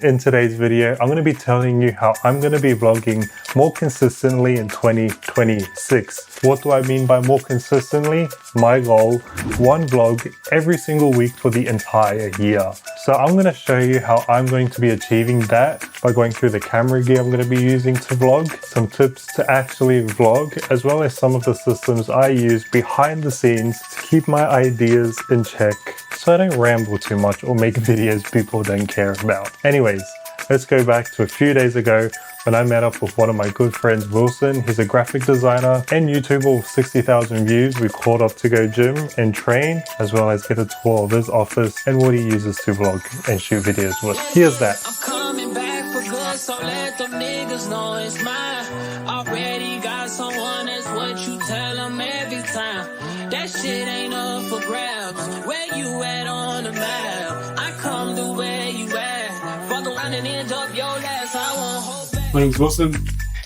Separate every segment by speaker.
Speaker 1: In today's video, I'm going to be telling you how I'm going to be vlogging more consistently in 2026. What do I mean by more consistently? My goal, one vlog every single week for the entire year. So I'm going to show you how I'm going to be achieving that by going through the camera gear I'm going to be using to vlog, some tips to actually vlog, as well as some of the systems I use behind the scenes to keep my ideas in check so I don't ramble too much or make videos people don't care about. Anyways, let's go back to a few days ago when I met up with one of my good friends, Wilson. He's a graphic designer and YouTuber with 60,000 views. We caught up to go gym and train, as well as get a tour of his office and what he uses to vlog and shoot videos with. Here's that.
Speaker 2: I'm coming back for good, so let them niggas know it's mine. Already got someone, that's what you tell them every time. That shit ain't up for grabs. Where you at on the map? I come to where you at. Fuck around and end up your last. I won't hold back.
Speaker 3: My name's Wilson.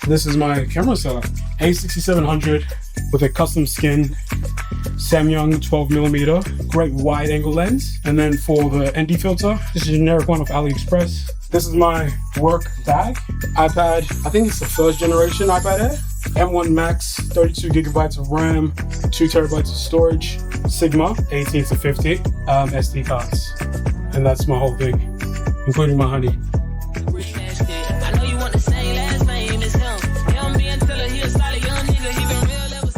Speaker 3: This is my camera setup. A6700 with a custom skin Samyang 12mm, great wide angle lens. And then for the ND filter, this is a generic one of AliExpress. This is my work bag. iPad, I think it's the first generation iPad Air. M1 Max, 32 gigabytes of RAM, 2 terabytes of storage, Sigma 18 to 50 SD cards. And that's my whole thing, including my honey.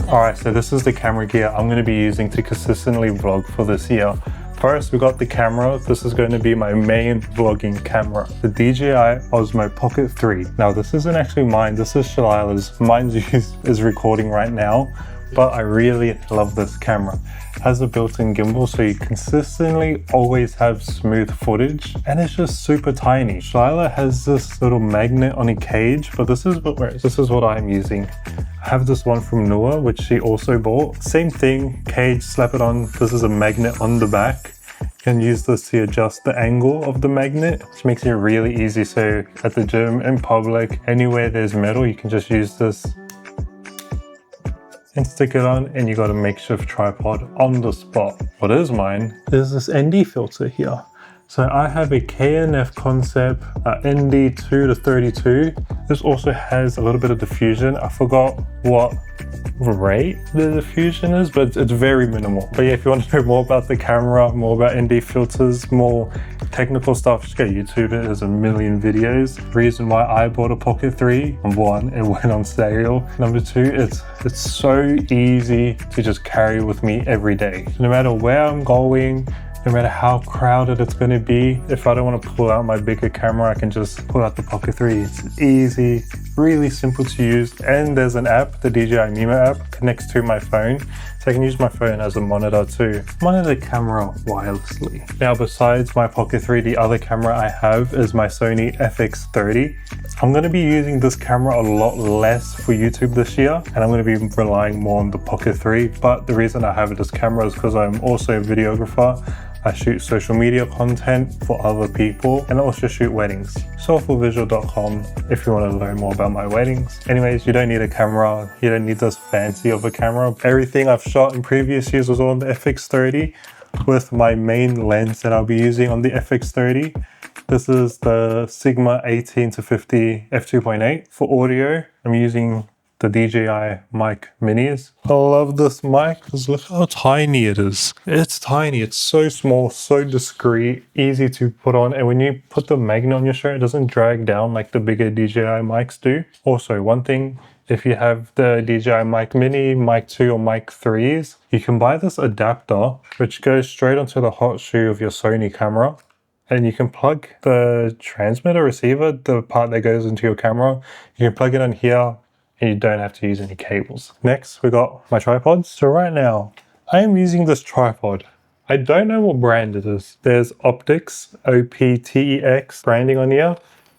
Speaker 1: Alright, so this is the camera gear I'm going to be using to consistently vlog for this year. First, we got the camera. This is going to be my main vlogging camera, the DJI Osmo Pocket 3. Now, this isn't actually mine, this is Shalila's. Mine's is recording right now, but I really love this camera. It has a built-in gimbal, so you consistently always have smooth footage, and it's just super tiny. Shalila has this little magnet on a cage, but this is what I'm using. I have this one from Nua, which she also bought. Same thing, cage, slap it on. This is a magnet on the back. You can use this to adjust the angle of the magnet, which makes it really easy. So at the gym, in public, anywhere there's metal, you can just use this and stick it on, and you got a makeshift tripod on the spot. What is mine is this ND filter here. So I have a KNF Concept ND2 to 32. This also has a little bit of diffusion. I forgot what rate the diffusion is, but it's very minimal. But yeah, if you want to know more about the camera, more about ND filters, more technical stuff, just go YouTube. There's a million videos. Reason why I bought a Pocket 3, one, it went on sale. Number two, it's so easy to just carry with me every day. No matter where I'm going, no matter how crowded it's going to be, if I don't want to pull out my bigger camera, I can just pull out the Pocket 3. It's easy, really simple to use, and there's an app, the DJI Mimo app, connects to my phone, so I can use my phone as a monitor to monitor the camera wirelessly. Now, besides my Pocket 3, the other camera I have is my Sony FX30. I'm going to be using this camera a lot less for YouTube this year, and I'm going to be relying more on the Pocket 3, but the reason I have this camera is because I'm also a videographer. I shoot social media content for other people, and I also shoot weddings. Soulfulvisual.com if you want to learn more about my weddings. Anyways, you don't need a camera. You don't need this fancy of a camera. Everything I've shot in previous years was on the FX30 with my main lens that I'll be using on the FX30. This is the Sigma 18 to 50 f2.8. For audio, I'm using the DJI mic minis. I love this mic because look how tiny it is. It's tiny, it's so small, so discreet, easy to put on, and when you put the magnet on your shirt, it doesn't drag down like the bigger DJI mics do. Also, one thing, if you have the DJI Mic Mini, Mic 2 or Mic 3s, you can buy this adapter which goes straight onto the hot shoe of your Sony camera, and you can plug the transmitter receiver, the part that goes into your camera, you can plug it in here, and you don't have to use any cables. Next, we got my tripods. So right now, I am using this tripod. I don't know what brand it is. There's Optics, OPTEX branding on here.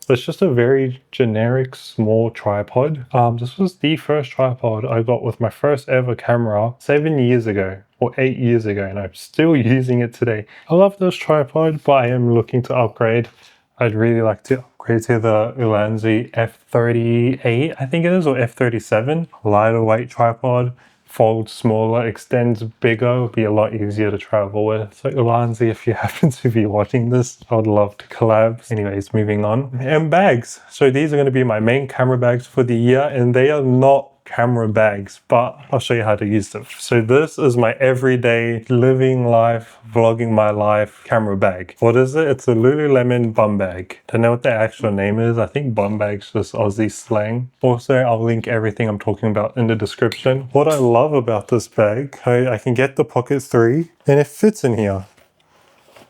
Speaker 1: It's just a very generic small tripod. This was the first tripod I got with my first ever camera 7 years ago or 8 years ago, and I'm still using it today. I love this tripod, but I am looking to upgrade. I'd really like to upgrade to the Ulanzi F38, I think it is, or F37. Lighter weight tripod, folds smaller, extends bigger, it'll be a lot easier to travel with. So Ulanzi, if you happen to be watching this, I would love to collab. Anyways, moving on. And bags. So these are going to be my main camera bags for the year, and they are not camera bags, but I'll show you how to use them. So this is my everyday living life, vlogging my life camera bag. What is it? It's a Lululemon bum bag. Don't know what the actual name is. I think bum bag's just Aussie slang. Also, I'll link everything I'm talking about in the description. What I love about this bag, I can get the Pocket 3 and it fits in here.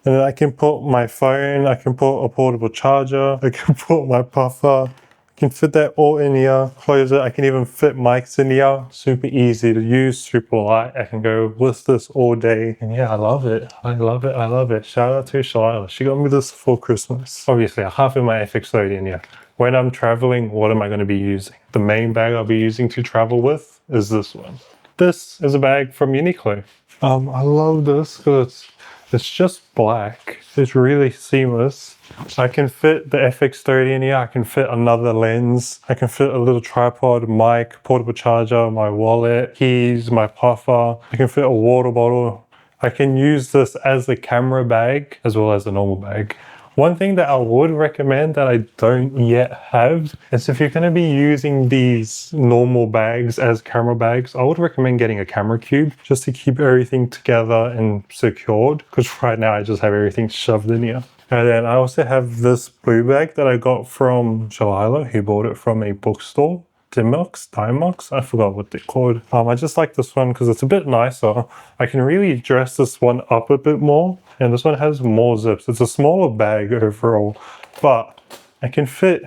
Speaker 1: And then I can put my phone, I can put a portable charger, I can put my puffer, can fit that all in here, close it. I can even fit mics in here. Super easy to use, super light. I can go with this all day. And yeah, I love it. I love it. I love it. Shout out to Shalila. She got me this for Christmas. Obviously, I have in my FX30 in here. When I'm traveling, what am I going to be using? The main bag I'll be using to travel with is this one. This is a bag from Uniqlo. I love this because it's just black. It's really seamless. I can fit the FX30 in here. I can fit another lens. I can fit a little tripod, mic, portable charger, my wallet, keys, my puffer. I can fit a water bottle. I can use this as a camera bag as well as a normal bag. One thing that I would recommend that I don't yet have is if you're going to be using these normal bags as camera bags, I would recommend getting a camera cube just to keep everything together and secured, because right now I just have everything shoved in here. And then I also have this blue bag that I got from Shalila, who bought it from a bookstore. Dimox, I forgot what they're called. I just like this one because it's a bit nicer. I can really dress this one up a bit more, and this one has more zips. It's a smaller bag overall, but I can fit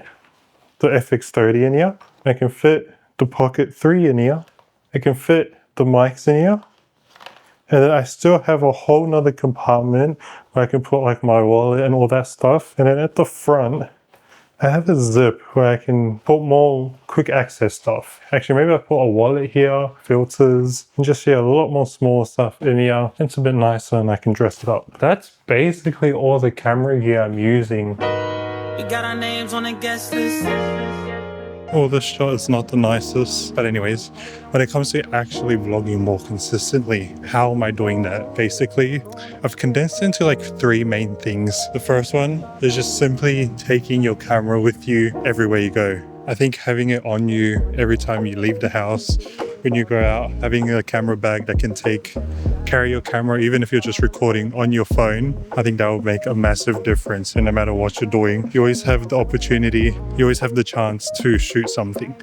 Speaker 1: the FX30 in here. I can fit the Pocket 3 in here. I can fit the mics in here. And then I still have a whole nother compartment where I can put like my wallet and all that stuff. And then at the front, I have a zip where I can put more quick access stuff. Actually, maybe I put a wallet here, filters, and just a lot more small stuff in here. It's a bit nicer and I can dress it up. That's basically all the camera gear I'm using.
Speaker 2: We got our names on the guest list.
Speaker 1: Oh, this shot is not the nicest. But anyways, when it comes to actually vlogging more consistently, how am I doing that? Basically, I've condensed into like 3 main things. The first one is just simply taking your camera with you everywhere you go. I think having it on you every time you leave the house, when you go out, having a camera bag that can carry your camera, even if you're just recording on your phone, I think that will make a massive difference. And no matter what you're doing, you always have the opportunity, you always have the chance to shoot something.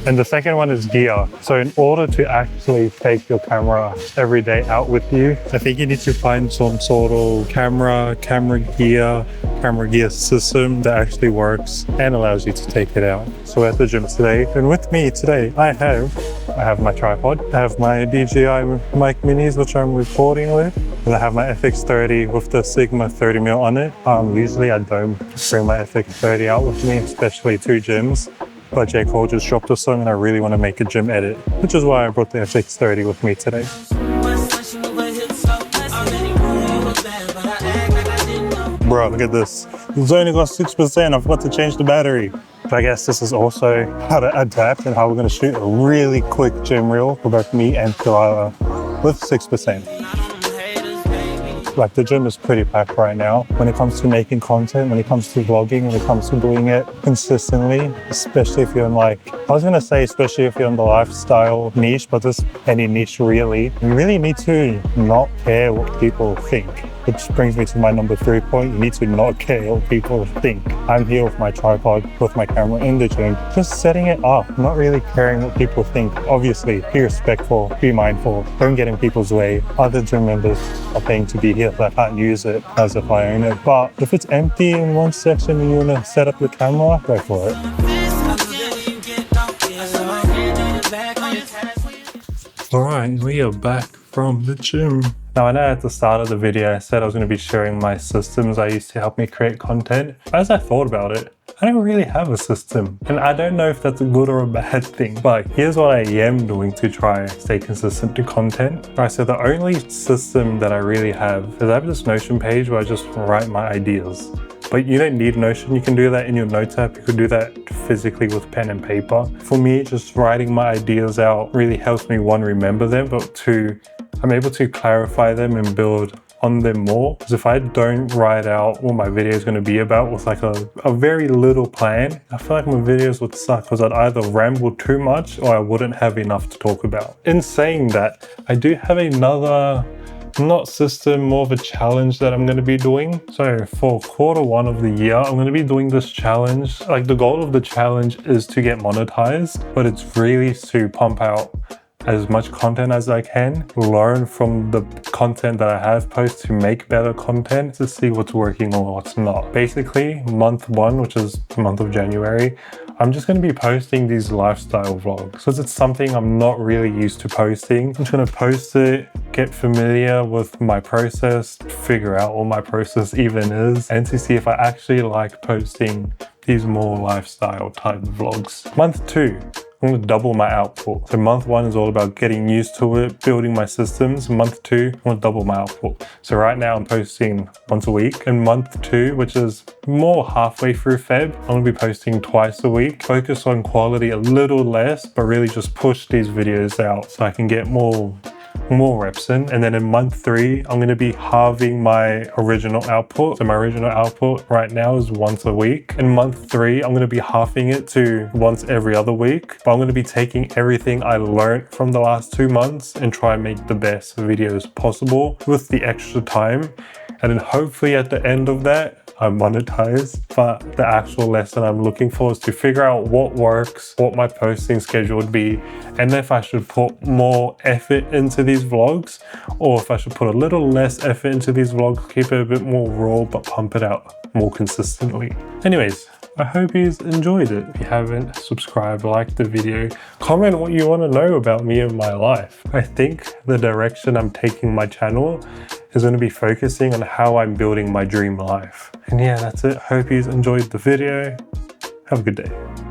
Speaker 1: And the second one is gear. So in order to actually take your camera every day out with you, I think you need to find some sort of camera gear system that actually works and allows you to take it out. So we're at the gym today, and with me today, I have my tripod, I have my DJI mic minis, which I'm recording with, and I have my FX30 with the Sigma 30mm on it. Usually I don't bring my FX30 out with me, especially to gyms, but J. Cole just dropped a song and I really want to make a gym edit, which is why I brought the FX30 with me today. Bro, look at this. It's only got 6%. I've got to change the battery. But I guess this is also how to adapt and how we're going to shoot a really quick gym reel for both me and Shalila with 6%. Like, the gym is pretty packed right now. When it comes to making content, when it comes to vlogging, when it comes to doing it consistently, especially if you're in especially if you're in the lifestyle niche, but just any niche really, you really need to not care what people think. Which brings me to my number 3 point. You need to not care what people think. I'm here with my tripod, with my camera in the gym, just setting it up, not really caring what people think. Obviously, be respectful, be mindful, don't get in people's way. Other gym members are paying to be here, so I can't use it as if I own it. But if it's empty in one section and you want to set up your camera, go for it. Alright, we are back from the gym. Now, I know at the start of the video I said I was going to be sharing my systems I use to help me create content. As I thought about it, I don't really have a system. And I don't know if that's a good or a bad thing, but here's what I am doing to try and stay consistent to content. Right, so the only system that I really have is I have this Notion page where I just write my ideas. But you don't need Notion. You can do that in your notes app. You could do that physically with pen and paper. For me, just writing my ideas out really helps me, one, remember them, but two, I'm able to clarify them and build on them more. Because if I don't write out what my video is going to be about with like a very little plan, I feel like my videos would suck because I'd either ramble too much or I wouldn't have enough to talk about. In saying that, I do have another, not system, more of a challenge that I'm going to be doing. So for Q1 of the year, I'm going to be doing this challenge. Like, the goal of the challenge is to get monetized, but it's really to pump out as much content as I can, learn from the content that I have posted to make better content, to see what's working or what's not. Basically, month 1, which is the month of January, I'm just going to be posting these lifestyle vlogs because it's something I'm not really used to posting. I'm just going to post it, get familiar with my process, figure out what my process even is, and to see if I actually like posting these more lifestyle type vlogs. Month 2, I'm going to double my output. So month 1 is all about getting used to it, building my systems. Month 2, I'm going to double my output. So right now I'm posting once a week. In month 2, which is more halfway through Feb, I'm going to be posting twice a week. Focus on quality a little less, but really just push these videos out so I can get more reps in. And then in month 3, I'm going to be halving my original output. So my original output right now is once a week. In month 3, I'm going to be halving it to once every other week. But I'm going to be taking everything I learned from the last 2 months and try and make the best videos possible with the extra time. And then hopefully at the end of that, I monetize. But the actual lesson I'm looking for is to figure out what works, what my posting schedule would be, and if I should put more effort into these vlogs, or if I should put a little less effort into these vlogs, keep it a bit more raw, but pump it out more consistently. Anyways, I hope you enjoyed it. If you haven't, subscribe, like the video, comment what you want to know about me and my life. I think the direction I'm taking my channel is going to be focusing on how I'm building my dream life. And yeah, that's it. Hope you enjoyed the video. Have a good day.